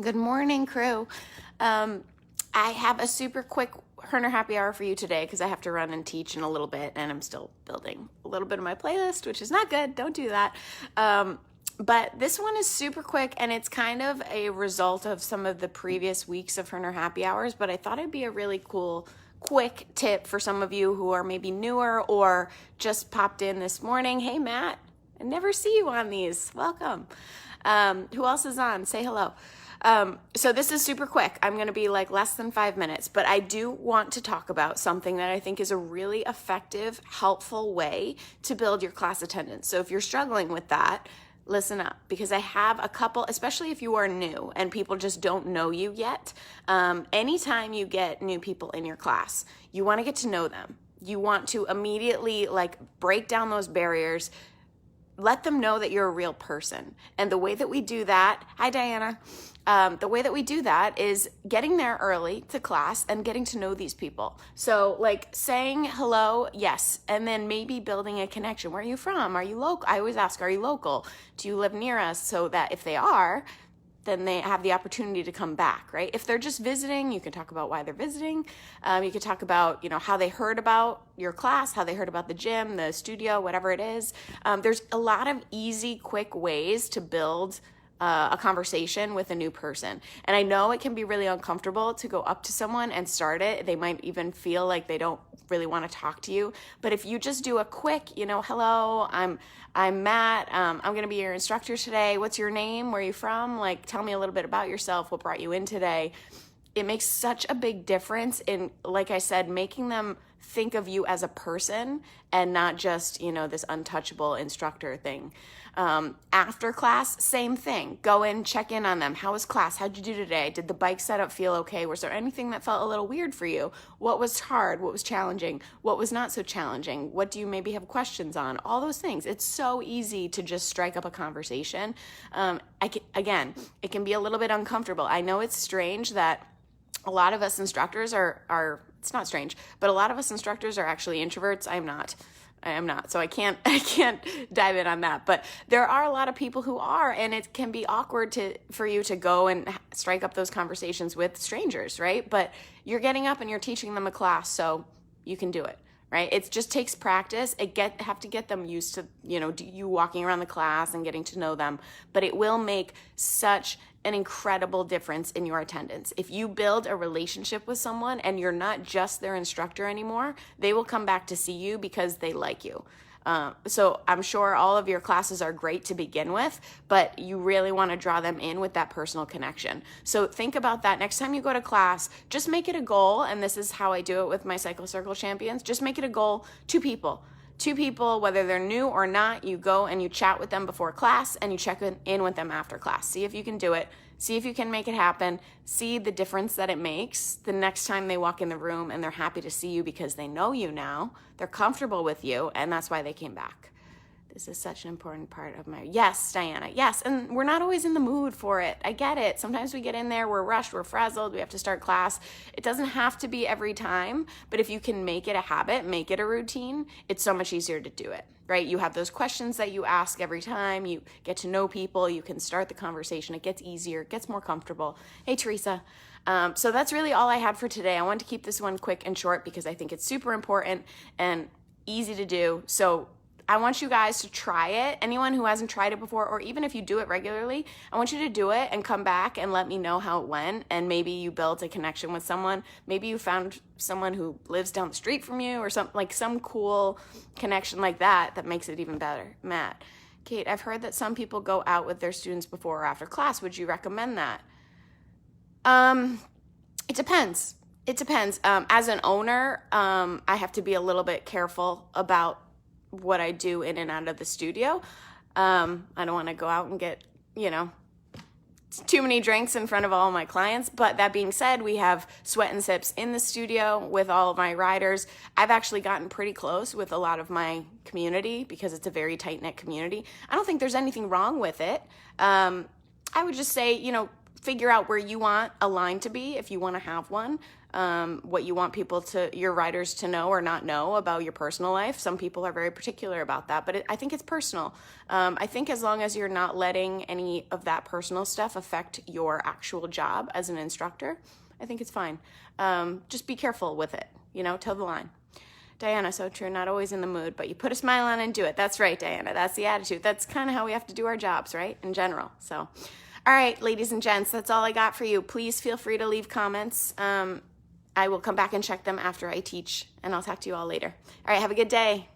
Good morning, crew. I have a super quick Hoerner happy hour for you today because I have to run and teach in a little bit, and I'm still building a little bit of my playlist, which is not good. Don't do that. But this one is super quick, and it's kind of a result of some of the previous weeks of Hoerner happy hours, but I thought it'd be a really cool quick tip for some of you who are maybe newer or just popped in this morning. Hey, Matt, I never see you on these. Welcome. Who else is on? Say hello. So this is super quick. I'm going to be like less than 5 minutes, but I do want to talk about something that I think is a really effective, helpful way to build your class attendance. So if you're struggling with that, listen up, because I have a couple, especially if you are new and people just don't know you yet. Anytime you get new people in your class, you want to get to know them. You want to immediately break down those barriers. Let them know that you're a real person. And the way that we do that, hi Diana, the way that we do that is getting there early to class and getting to know these people. So saying hello, yes, and then maybe building a connection. Where are you from? Are you local? I always ask, are you local? Do you live near us? So that if they are, then they have the opportunity to come back, right? If they're just visiting, you can talk about why they're visiting. You can talk about, how they heard about your class, how they heard about the gym, the studio, whatever it is. There's a lot of easy, quick ways to build a conversation with a new person. And I know it can be really uncomfortable to go up to someone and start it. They might even feel like they don't really want to talk to you. But if you just do a quick, hello, I'm Matt. I'm going to be your instructor today. What's your name? Where are you from? Tell me a little bit about yourself. What brought you in today? It makes such a big difference in, like I said, making them think of you as a person and not just, this untouchable instructor thing. After class, same thing. Go in, check in on them. How was class? How'd you do today? Did the bike setup feel okay? Was there anything that felt a little weird for you? What was hard? What was challenging? What was not so challenging? What do you maybe have questions on? All those things. It's so easy to just strike up a conversation. Again, it can be a little bit uncomfortable. I know it's strange that a lot of us instructors are it's not strange, but a lot of us instructors are actually introverts. I am not. So I can't dive in on that. But there are a lot of people who are, and it can be awkward for you to go and strike up those conversations with strangers, right? But you're getting up and you're teaching them a class, so you can do it, right? It just takes practice. Have to get them used to, you walking around the class and getting to know them. But it will make such an incredible difference in your attendance. If you build a relationship with someone and you're not just their instructor anymore, they will come back to see you because they like you. So I'm sure all of your classes are great to begin with, but you really want to draw them in with that personal connection. So think about that next time you go to class. Just make it a goal, and this is how I do it with my Cycle Circle champions. Just make it a goal. Two people, whether they're new or not, you go and you chat with them before class and you check in with them after class. See if you can do it. See if you can make it happen. See the difference that it makes the next time they walk in the room and they're happy to see you because they know you now. They're comfortable with you, and that's why they came back. This is such an important part of yes, Diana, yes. And we're not always in the mood for it. I get it. Sometimes we get in there, we're rushed, we're frazzled, we have to start class. It doesn't have to be every time, but if you can make it a habit, make it a routine, it's so much easier to do it, right? You have those questions that you ask every time, you get to know people, you can start the conversation, it gets easier, it gets more comfortable. Hey, Teresa. So that's really all I had for today. I wanted to keep this one quick and short because I think it's super important and easy to do. So I want you guys to try it. Anyone who hasn't tried it before, or even if you do it regularly, I want you to do it and come back and let me know how it went. And maybe you built a connection with someone. Maybe you found someone who lives down the street from you or some cool connection like that makes it even better. Matt, Kate, I've heard that some people go out with their students before or after class. Would you recommend that? It depends. As an owner, I have to be a little bit careful about what I do in and out of the studio. I don't want to go out and get, too many drinks in front of all my clients. But that being said, we have sweat and sips in the studio with all of my riders. I've actually gotten pretty close with a lot of my community because it's a very tight-knit community. I don't think there's anything wrong with it. I would just say, figure out where you want a line to be if you want to have one. What you want your riders to know or not know about your personal life. Some people are very particular about that, but I think it's personal. I think as long as you're not letting any of that personal stuff affect your actual job as an instructor, I think it's fine. Just be careful with it, toe the line. Diana, so true, not always in the mood, but you put a smile on and do it. That's right, Diana, that's the attitude. That's kind of how we have to do our jobs, right, in general. So, all right, ladies and gents, that's all I got for you. Please feel free to leave comments. I will come back and check them after I teach, and I'll talk to you all later. All right, have a good day.